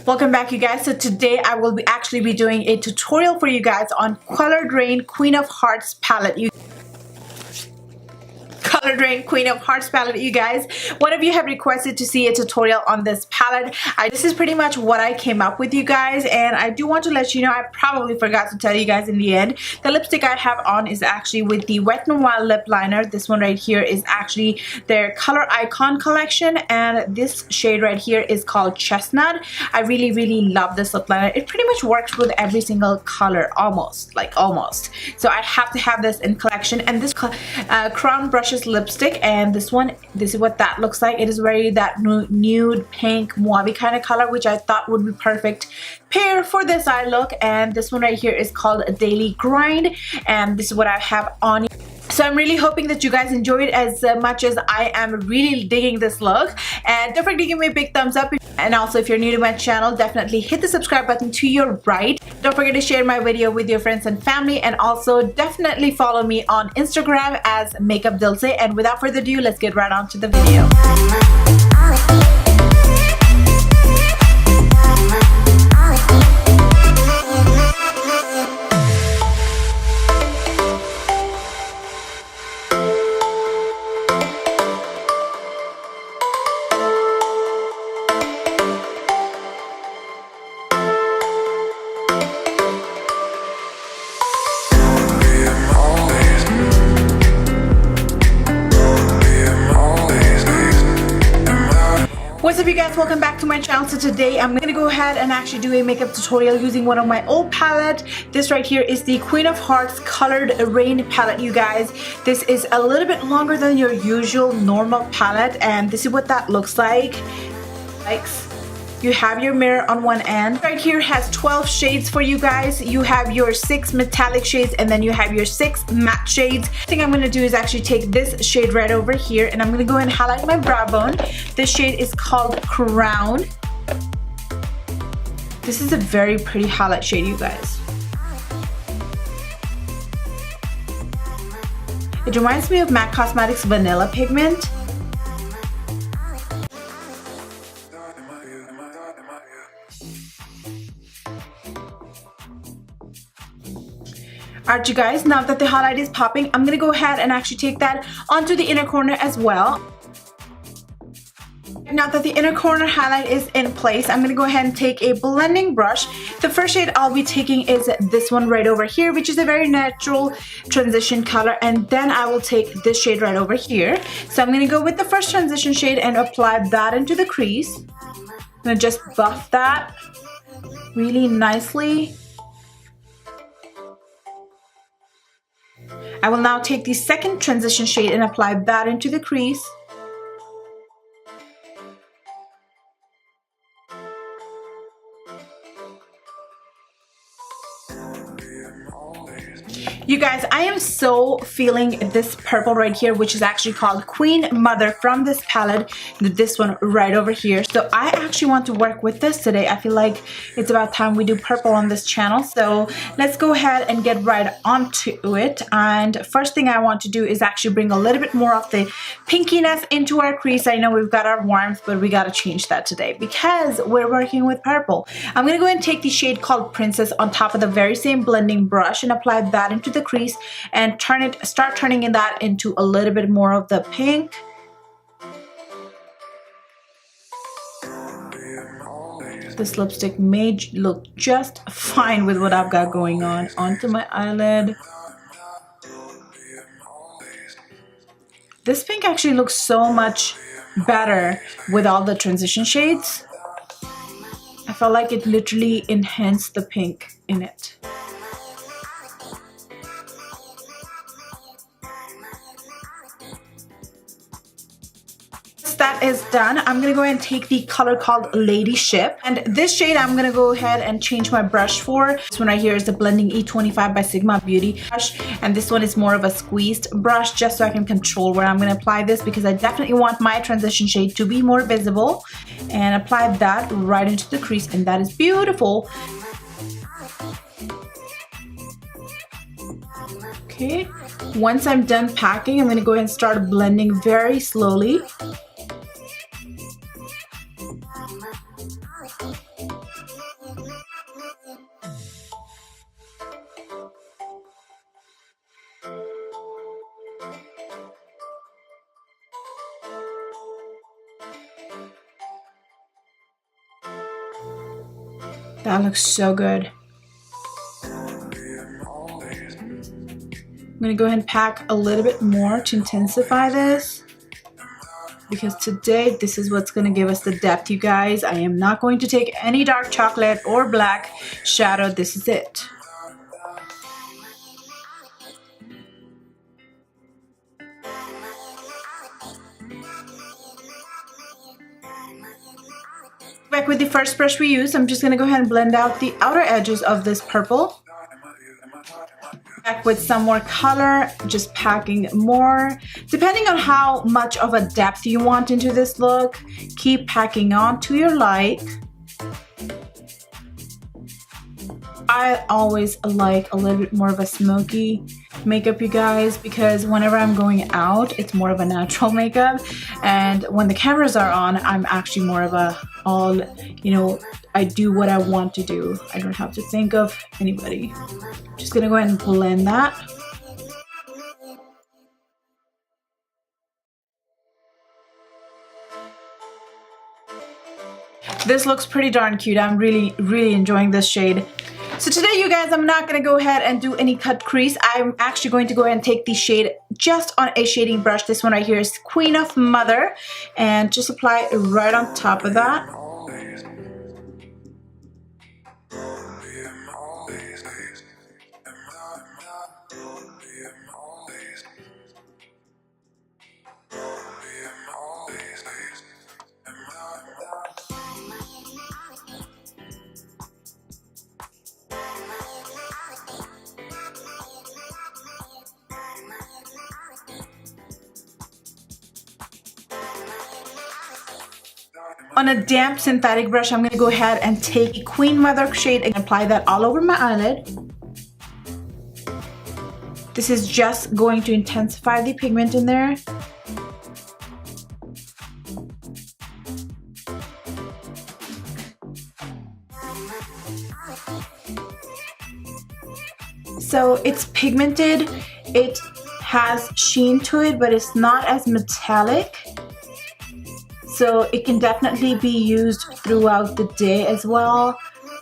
Welcome back, you guys. So today I will actually be doing a tutorial for you guys on Colouredraine Queen of Hearts palette. Colouredraine Queen of Hearts palette, you guys. One of you have requested to see a tutorial on this palette. This is pretty much what I came up with, you guys, and I do want to let you know, I probably forgot to tell you guys in the end, the lipstick I have on is actually with the Wet n Wild lip liner. This one right here is actually their Color Icon collection, and this shade right here is called Chestnut. I really love this lip liner. It pretty much works with every single color, almost. So I have to have this in collection. And this Crown Brushes lipstick, and this is what that looks like. It is very that nude pink mauve kind of color, which I thought would be perfect pair for this eye look. And this one right here is called Daily Grind, and this is what I have on. So I'm really hoping that you guys enjoy it as much as I am really digging this look. And don't forget to give me a big thumbs up. And also, if you're new to my channel, definitely hit the subscribe button to your right. Don't forget to share my video with your friends and family. And also definitely follow me on Instagram as MakeupDilse. And without further ado, let's get right on to the video. What's up, you guys? Welcome back to my channel. So today I'm gonna go ahead and actually do a makeup tutorial using one of my old palette. This right here is the Queen of Hearts Colouredraine palette, you guys. This is a little bit longer than your usual normal palette, and this is what that looks like. You have your mirror on one end. Right here has 12 shades for you guys. You have your 6 metallic shades, and then you have your 6 matte shades. The thing I'm gonna do is actually take this shade right over here, and I'm gonna go ahead and highlight my brow bone. This shade is called Crown. This is a very pretty highlight shade, you guys. It reminds me of MAC Cosmetics Vanilla Pigment. Alright, you guys, now that the highlight is popping, I'm going to go ahead and actually take that onto the inner corner as well. Now that the inner corner highlight is in place, I'm going to go ahead and take a blending brush. The first shade I'll be taking is this one right over here, which is a very natural transition color, and then I will take this shade right over here. So I'm going to go with the first transition shade and apply that into the crease. I'm going to just buff that really nicely. I will now take the second transition shade and apply that into the crease. You guys, I am so feeling this purple right here, which is actually called Queen Mother from this palette. This one right over here. So I actually want to work with this today. I feel like it's about time we do purple on this channel. So let's go ahead and get right onto it. And first thing I want to do is actually bring a little bit more of the pinkiness into our crease. I know we've got our warmth, but we got to change that today because we're working with purple. I'm going to go ahead and take the shade called Princess on top of the very same blending brush and apply that into the crease and start turning that into a little bit more of the pink. This lipstick may look just fine with what I've got going on onto my eyelid. This pink actually looks so much better with all the transition shades. I felt like it literally enhanced the pink in it. That is done. I'm gonna go ahead and take the color called Ladyship, and this shade I'm gonna go ahead and change my brush for. This one right here is the Blending E25 by Sigma Beauty brush, and this one is more of a squeezed brush just so I can control where I'm gonna apply this, because I definitely want my transition shade to be more visible, and apply that right into the crease, and that is beautiful. Okay, once I'm done packing, I'm gonna go ahead and start blending very slowly. That looks so good. I'm gonna go ahead and pack a little bit more to intensify this, because today this is what's gonna give us the depth, you guys. I am not going to take any dark chocolate or black shadow. This is it. Back with the first brush we used, I'm just gonna go ahead and blend out the outer edges of this purple. Back with some more color, just packing more. Depending on how much of a depth you want into this look, keep packing on to your like. I always like a little bit more of a smoky makeup, you guys, because whenever I'm going out, it's more of a natural makeup, and when the cameras are on, I'm actually more of a all, you know, I do what I want to do. I don't have to think of anybody. Just gonna go ahead and blend that. This looks pretty darn cute. I'm really enjoying this shade. So today, you guys, I'm not going to go ahead and do any cut crease. I'm actually going to go ahead and take the shade just on a shading brush. This one right here is Queen of Mother, and just apply it right on top of that. On a damp synthetic brush, I'm going to go ahead and take Queen Mother shade and apply that all over my eyelid. This is just going to intensify the pigment in there. So it's pigmented, it has sheen to it, but it's not as metallic. So it can definitely be used throughout the day as well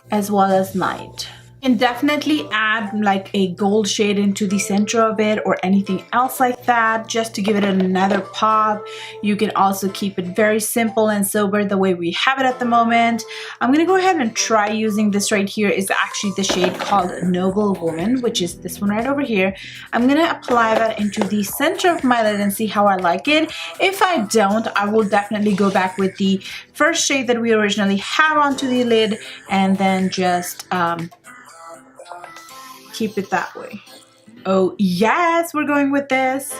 as night. You can definitely add like a gold shade into the center of it or anything else like that, just to give it another pop. You can also keep it very simple and sober the way we have it at the moment. I'm gonna go ahead and try using this right here. Is actually the shade called Noble Woman, which is this one right over here. I'm gonna apply that into the center of my lid and see how I like it. If I don't, I will definitely go back with the first shade that we originally have onto the lid and then just keep it that way. Oh yes, we're going with this.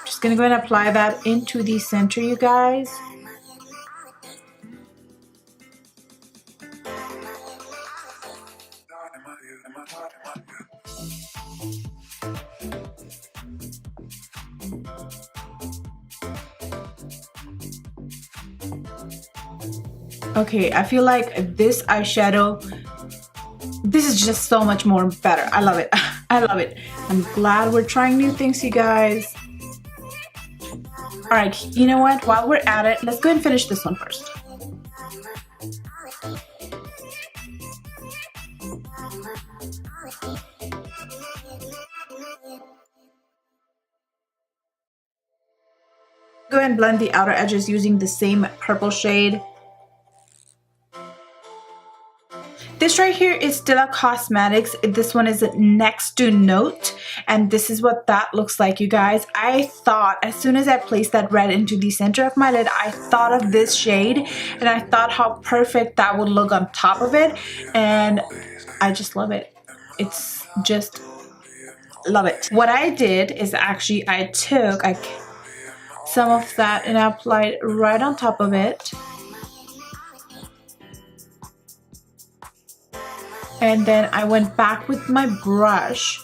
Just gonna go ahead and apply that into the center, you guys. Okay, I feel like this eyeshadow, this is just so much more better. I love it. I love it. I'm glad we're trying new things, you guys. All right, you know what? While we're at it, let's go ahead and finish this one first. Go ahead and blend the outer edges using the same purple shade. This right here is Stila Cosmetics. This one is Next to Note, and this is what that looks like, you guys. I thought, as soon as I placed that red into the center of my lid, I thought of this shade, and I thought how perfect that would look on top of it, and I just love it. It's just, love it. What I did is actually I took some of that and I applied right on top of it. And then I went back with my brush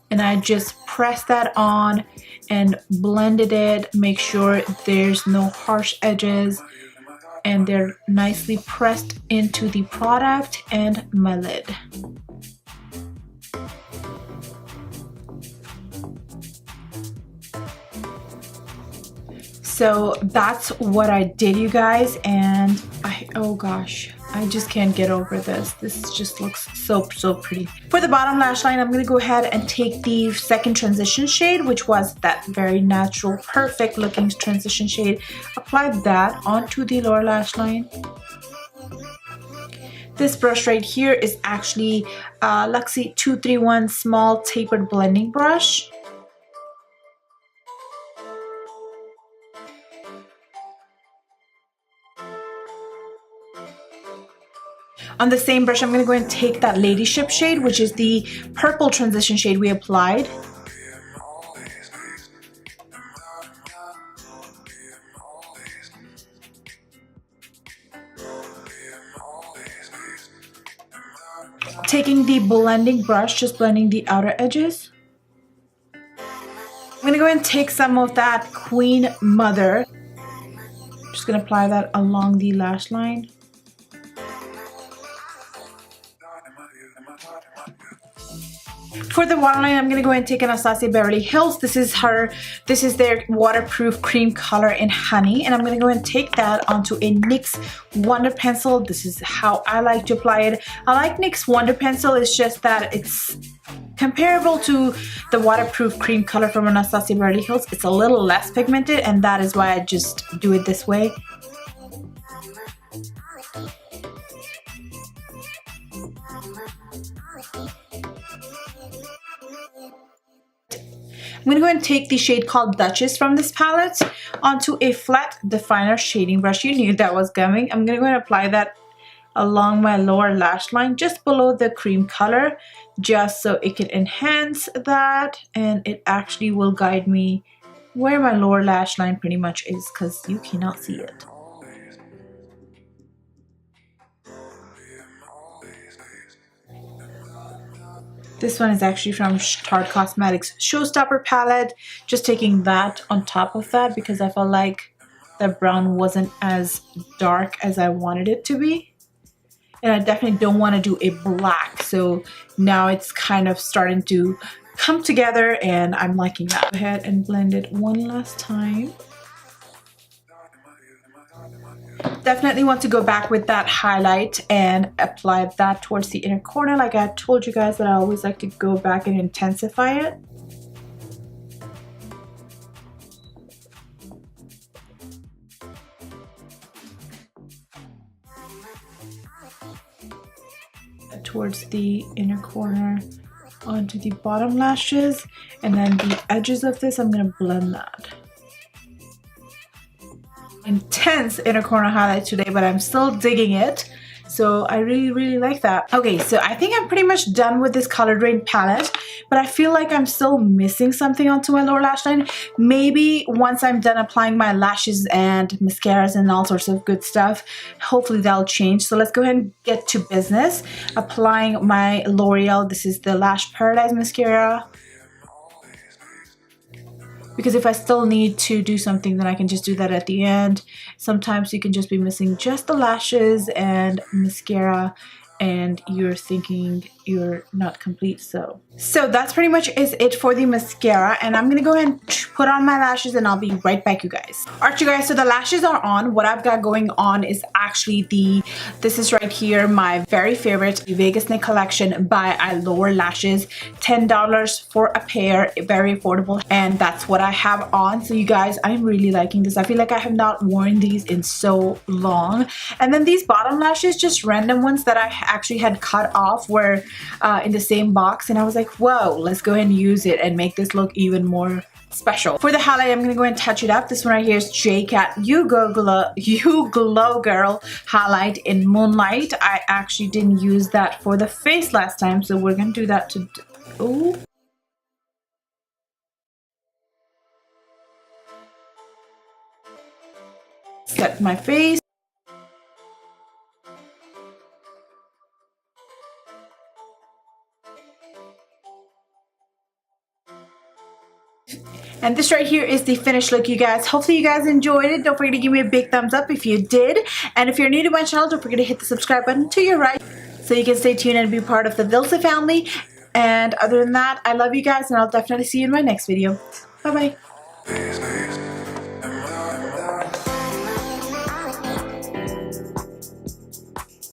and I just pressed that on and blended it. Make sure there's no harsh edges and they're nicely pressed into the product and my lid. So that's what I did, you guys, and oh gosh, I just can't get over this. This just looks so pretty. For the bottom lash line, I'm going to go ahead and take the second transition shade, which was that very natural, perfect looking transition shade. Apply that onto the lower lash line. This brush right here is actually Luxie 231 small tapered blending brush. On the same brush, I'm going to go and take that Ladyship shade, which is the purple transition shade we applied. Taking the blending brush, just blending the outer edges. I'm going to go and take some of that Queen Mother. Just going to apply that along the lash line. For the waterline, I'm going to go and take Anastasia Beverly Hills. This is their waterproof cream color in honey, and I'm going to go and take that onto a NYX Wonder Pencil. This is how I like to apply it. I like NYX Wonder Pencil. It's just that it's comparable to the waterproof cream color from Anastasia Beverly Hills. It's a little less pigmented, and that is why I just do it this way. I'm going to go and take the shade called Duchess from this palette onto a flat definer shading brush. You knew that was coming. I'm going to go and apply that along my lower lash line, just below the cream color, just so it can enhance that, and it actually will guide me where my lower lash line pretty much is, because you cannot see it. This one is actually from Tarte Cosmetics Showstopper palette. Just taking that on top of that because I felt like the brown wasn't as dark as I wanted it to be. And I definitely don't want to do a black. So now it's kind of starting to come together and I'm liking that. Go ahead and blend it one last time. Definitely want to go back with that highlight and apply that towards the inner corner. Like I told you guys that I always like to go back and intensify it. Towards the inner corner onto the bottom lashes, and then the edges of this, I'm going to blend that. Intense inner corner highlight today, but I'm still digging it, so I really like that. Okay, so I think I'm pretty much done with this Colouredraine palette, but I feel like I'm still missing something onto my lower lash line. Maybe once I'm done applying my lashes and mascaras and all sorts of good stuff, hopefully that'll change. So let's go ahead and get to business. Applying my L'Oreal, this is the Lash Paradise mascara. Because if I still need to do something, then I can just do that at the end. Sometimes you can just be missing just the lashes and mascara and you're thinking you're not complete. So that's pretty much is it for the mascara, and I'm gonna go ahead and put on my lashes and I'll be right back, you guys. Alright, you guys, so the lashes are on. What I've got going on is actually this is right here, my very favorite Vegas Knit collection by Allure Lashes. $10 for a pair, very affordable, and that's what I have on. So you guys, I'm really liking this. I feel like I have not worn these in so long. And then these bottom lashes, just random ones that I actually had cut off, were in the same box, and I was like, whoa, let's go ahead and use it and make this look even more special. For the highlight, I'm gonna go ahead and touch it up. This one right here is JCat You Glow Girl highlight in Moonlight. I actually didn't use that for the face last time, so we're gonna do that to set my face. And this right here is the finished look, you guys. Hopefully you guys enjoyed it. Don't forget to give me a big thumbs up if you did. And if you're new to my channel, don't forget to hit the subscribe button to your right so you can stay tuned and be part of the Dilse family. And other than that, I love you guys, and I'll definitely see you in my next video. Bye-bye.